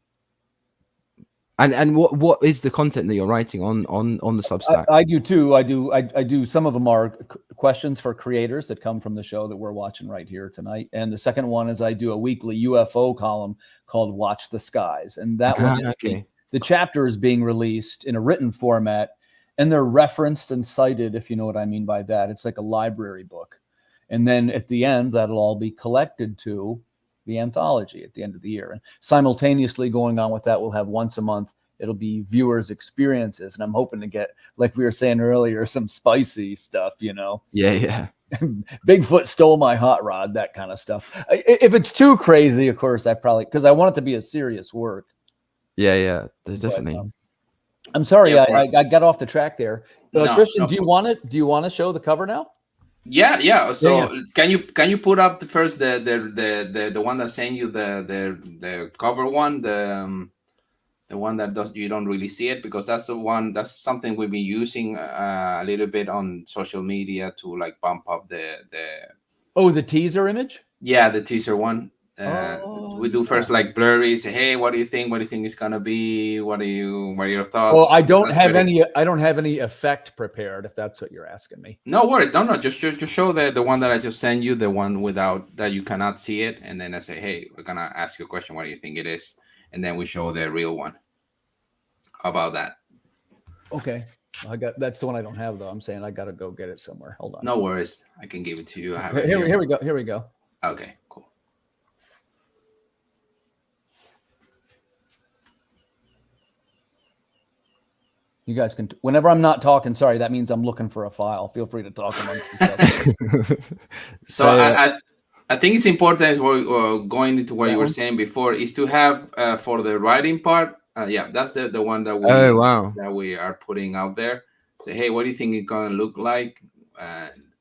And what is the content that you're writing on the Substack? I do too. I do. Some of them are questions for creators that come from the show that we're watching right here tonight. And the second one is I do a weekly UFO column called Watch the Skies. And that one is the chapter is being released in a written format, and they're referenced and cited, if you know what I mean by that. It's like a library book. And then at the end, that'll all be collected to the anthology at the end of the year. And simultaneously going on with that, we'll have once a month, it'll be viewers' experiences. And I'm hoping to get, like we were saying earlier, some spicy stuff, you know? Yeah. Bigfoot stole my hot rod, that kind of stuff. If it's too crazy, of course, I probably, because I want it to be a serious work. Yeah, definitely. But, I'm sorry, I got off the track there. Christian, do you want to show the cover now? Yeah. So can you put up the first the one that sent you the cover one, the one that you don't really see it, because that's that's something we've been using a little bit on social media to like bump up the teaser image. Yeah, the teaser one. We do first like blurry, say, hey, what do you think it's gonna be? What are your thoughts? Well, I don't have any effect prepared, if that's what you're asking me. No worries. No, just show the one that I just sent you, the one without that you cannot see it, and then I say, hey, we're gonna ask you a question, what do you think it is? And then we show the real one. How about that? Okay. That's the one I don't have though. I'm saying I gotta go get it somewhere. Hold on. No worries. I can give it to you. I have it here we go. Here we go. Okay, cool. You guys can, whenever I'm not talking, sorry, that means I'm looking for a file. Feel free to talk amongst yourselves. So I think it's important, as we're going into what you were saying before, is to have for the writing part. That's the one that we are putting out there. Say, hey, what do you think it's gonna look like?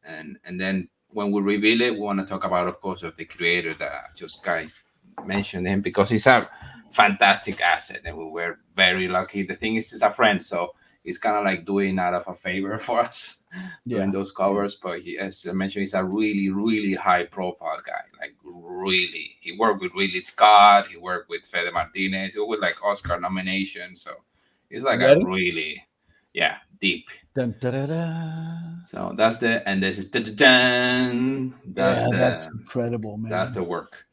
And then when we reveal it, we want to talk about, of course, of the creator that just guys mentioned him, because he's a fantastic asset, and we were very lucky. The thing is, he's a friend, so he's kind of like doing out of a favor for us doing those covers. But he, as I mentioned, he's a really, really high profile guy. Like really, he worked with Ridley Scott, he worked with Fede Martinez, he worked with like Oscar nominations. So he's like a really, deep. Dun, da, da, da. So that's this is dun, that's incredible, man. That's the work.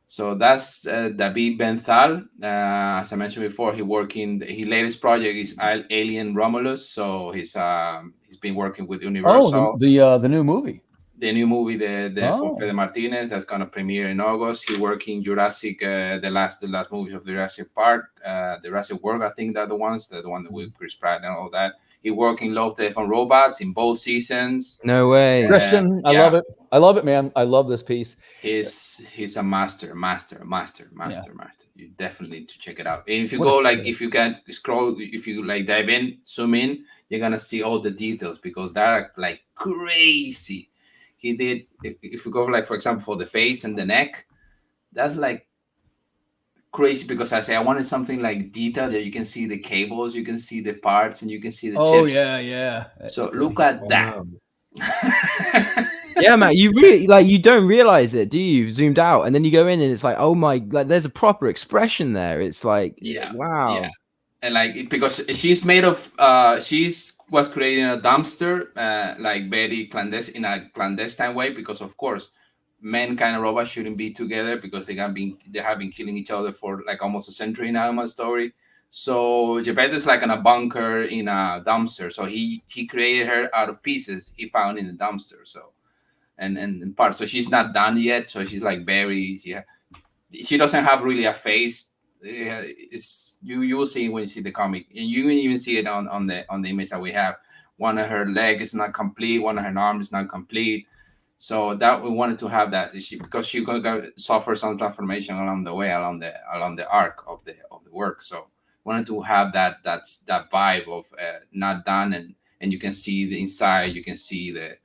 So that's David Benthal. As I mentioned before, his latest project is Alien Romulus. So he's been working with Universal. Oh, the new movie. The new movie, for Fede Martinez, that's gonna premiere in August. He worked in Jurassic, the last movie of Jurassic Park, Jurassic World. I think they're the one that with Chris Pratt and all that. He worked in Love, Death and Robots in both seasons. No way. Christian, I love it. I love it, man. I love this piece. He's a master. You definitely need to check it out. And if you go, like, if you can scroll, if you like dive in, zoom in, you're gonna see all the details, because they're like crazy. he did. If you go like, for example, for the face and the neck, that's like crazy, because I wanted something like detailed that you can see the cables, you can see the parts, and you can see the chips. yeah. So look at that. Yeah, man, you really like, you don't realize it, do you? You've zoomed out and then you go in and it's like, oh my, like there's a proper expression there. It's like, wow. Yeah. And like, because she's made of was creating a dumpster, like very in a clandestine way, because of course mankind and robots shouldn't be together, because they have been killing each other for like almost a century in Animal Story. So Geppetto is like in a bunker in a dumpster. So he created her out of pieces he found in the dumpster. So and parts. So she's not done yet. So she's like very, she doesn't have really a face. It's you will see when you see the comic, and you can even see it on the image that we have. One of her legs is not complete. One of her arms is not complete. So that we wanted to have that, because she going to suffer some transformation along the way, along the arc of the work. So wanted to have that vibe of not done, and you can see the inside, you can see the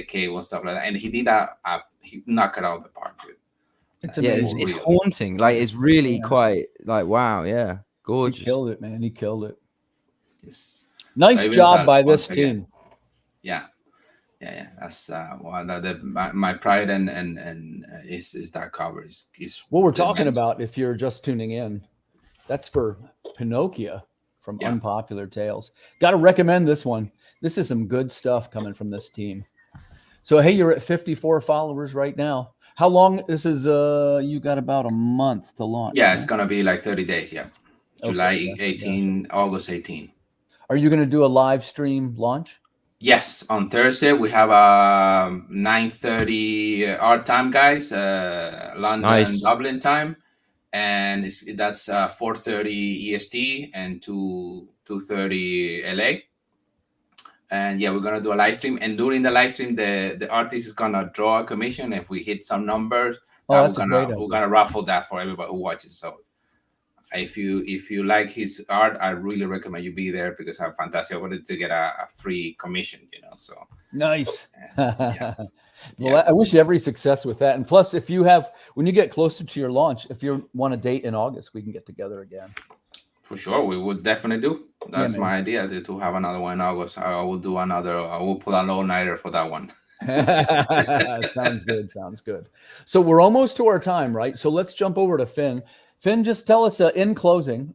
cable and stuff like that. And he did he knocked it out of the park, dude. It's haunting. Like, it's really quite like, wow, yeah, gorgeous. He killed it, man. He killed it. Yes. Nice job by this team. Yeah. That's my pride and is that cover is what we're talking about. If you're just tuning in, that's for Pinocchio from Unpopular Tales. Got to recommend this one. This is some good stuff coming from this team. So hey, you're at 54 followers right now. How long? This is you got about a month to launch. Yeah, it's gonna be like 30 days. Yeah, July 18, August 18. Are you gonna do a live stream launch? Yes, on Thursday we have a 9:30 our time, guys. London, Dublin time, and that's 4:30 EST and 2:30 LA. And yeah, we're gonna do a live stream, and during the live stream, the artist is gonna draw a commission. If we hit some numbers, we're gonna raffle that for everybody who watches. So if you like his art, I really recommend you be there, because I'm fantastic. I wanted to get a free commission, so nice. Well, I wish you every success with that. And plus, if you have, when you get closer to your launch, if you want a date in August, we can get together again. For sure, we would definitely do. That's my idea, to have another one in August. I will do another. I will pull an all-nighter for that one. Sounds good. So we're almost to our time, right? So let's jump over to Finn. Finn, just tell us in closing,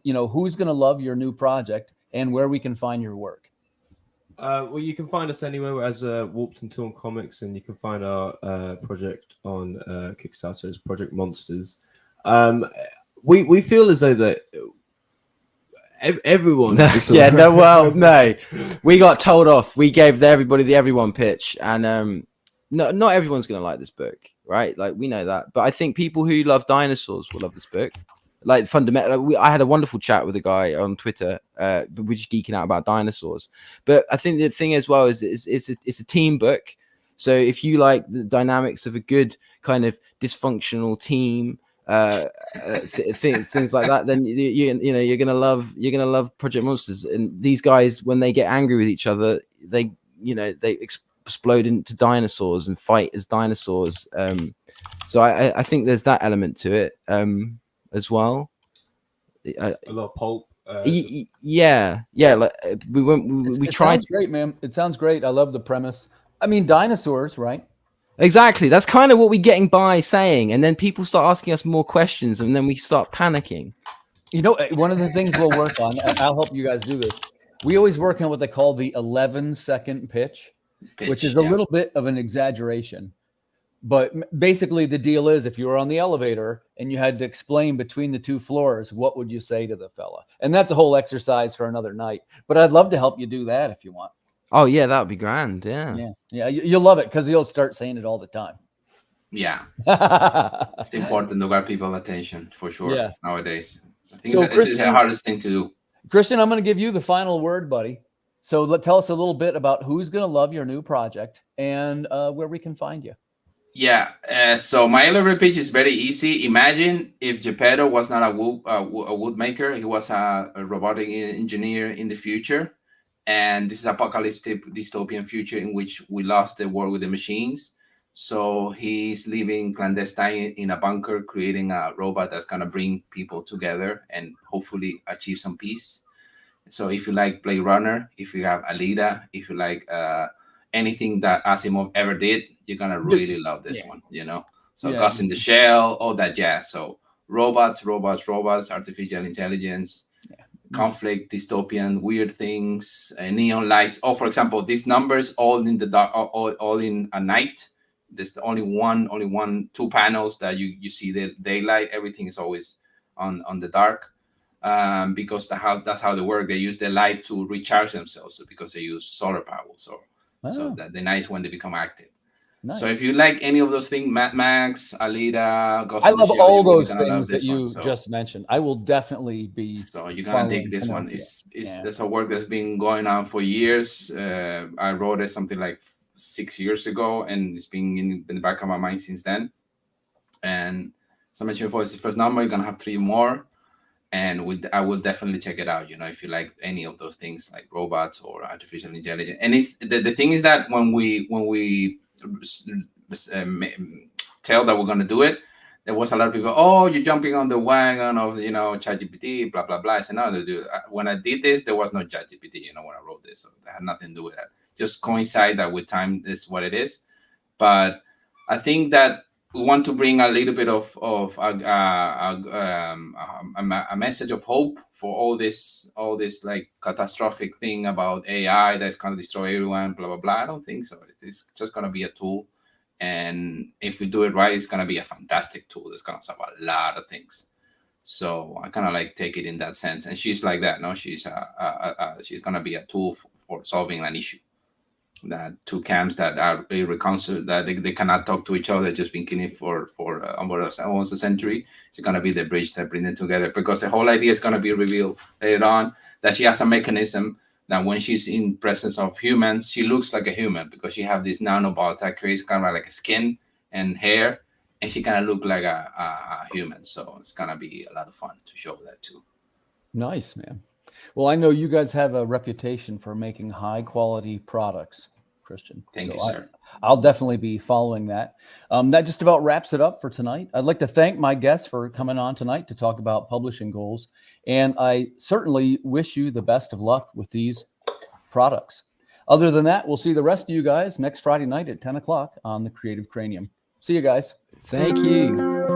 who's going to love your new project and where we can find your work. Well, you can find us anywhere as Warped and Torn Comics, and you can find our project on Kickstarter as Project Monsters. We feel as though that everyone no, we got told off. We gave everybody the everyone pitch, and not everyone's gonna like this book, right? Like, we know that, but I think people who love dinosaurs will love this book. Like, fundamental. I had a wonderful chat with a guy on Twitter. We're just geeking out about dinosaurs, but I think the thing as well is it's a team book. So if you like the dynamics of a good kind of dysfunctional team, things like that, then you're gonna love Project Monsters. And these guys, when they get angry with each other, they explode into dinosaurs and fight as dinosaurs. So I think there's that element to it as well. A lot of pulp. Like we tried. Sounds great, man. It sounds great. I love the premise. I mean, dinosaurs, right? Exactly. That's kind of what we're getting by saying, and then people start asking us more questions, and then we start panicking. One of the things we'll work on, I'll help you guys do this. We always work on what they call the 11-second pitch, which is a little bit of an exaggeration. But basically the deal is, if you were on the elevator and you had to explain between the two floors, what would you say to the fella? And that's a whole exercise for another night. But I'd love to help you do that if you want. Oh, yeah, that would be grand. Yeah. You'll love it, because you'll start saying it all the time. Yeah. It's important to grab people's attention, for sure, nowadays. I think this is the hardest thing to do. Christian, I'm going to give you the final word, buddy. So tell us a little bit about who's going to love your new project and where we can find you. Yeah. So my elevator pitch is very easy. Imagine if Geppetto was not a wood maker. He was a robotic engineer in the future. And this is apocalyptic dystopian future in which we lost the war with the machines. So he's living clandestine in a bunker, creating a robot that's gonna bring people together and hopefully achieve some peace. So if you like Blade Runner, if you have Alita, if you like anything that Asimov ever did, you're gonna really love this one, you know. So Ghost in the Shell, all that jazz. So robots, artificial intelligence, conflict, dystopian, weird things, neon lights. Oh, for example, these numbers all in the dark, all in a night. There's only two panels that you see the daylight. Everything is always on the dark. Because that's how they work. They use the light to recharge themselves because they use solar power. So that the night is when they become active. Nice. So if you like any of those things, Mad Max, Alita, Ghost I in the love Shell, all really those things that you just mentioned. I will definitely be. So you're gonna dig this one. It's a work that's been going on for years. I wrote it something like 6 years ago, and it's been in the back of my mind since then. And as I mentioned before, it's the first number. You're gonna have 3 more. And I will definitely check it out, you know, if you like any of those things like robots or artificial intelligence. And it's the thing is that when we tell that we're going to do it, there was a lot of people, oh, you're jumping on the wagon of, you know, ChatGPT, blah, blah, blah. I said, no, dude, when I did this, there was no ChatGPT, you know, when I wrote this. So that had nothing to do with that. Just coincide that with time is what it is. But I think that we want to bring a little bit of a message of hope for all this like catastrophic thing about AI that's going to destroy everyone, blah, blah, blah. I don't think so. It's just going to be a tool. And if we do it right, it's going to be a fantastic tool. It's going to solve a lot of things. So I kind of like take it in that sense. And she's like that, no? She's going to be a tool for solving an issue. That 2 camps that are irreconcilable, that they cannot talk to each other, just been killing for almost a century. It's going to be the bridge that brings them together, because the whole idea is going to be revealed later on that she has a mechanism that when she's in presence of humans, she looks like a human because she have these nanobots that creates kind of like a skin and hair, and she kind of look like a human. So it's going to be a lot of fun to show that too. Nice, man. Well, I know you guys have a reputation for making high quality products, Christian. Thank you, sir. I'll definitely be following that. That just about wraps it up for tonight. I'd like to thank my guests for coming on tonight to talk about publishing goals. And I certainly wish you the best of luck with these products. Other than that, we'll see the rest of you guys next Friday night at 10 o'clock on the Creative Cranium. See you guys. Thank you.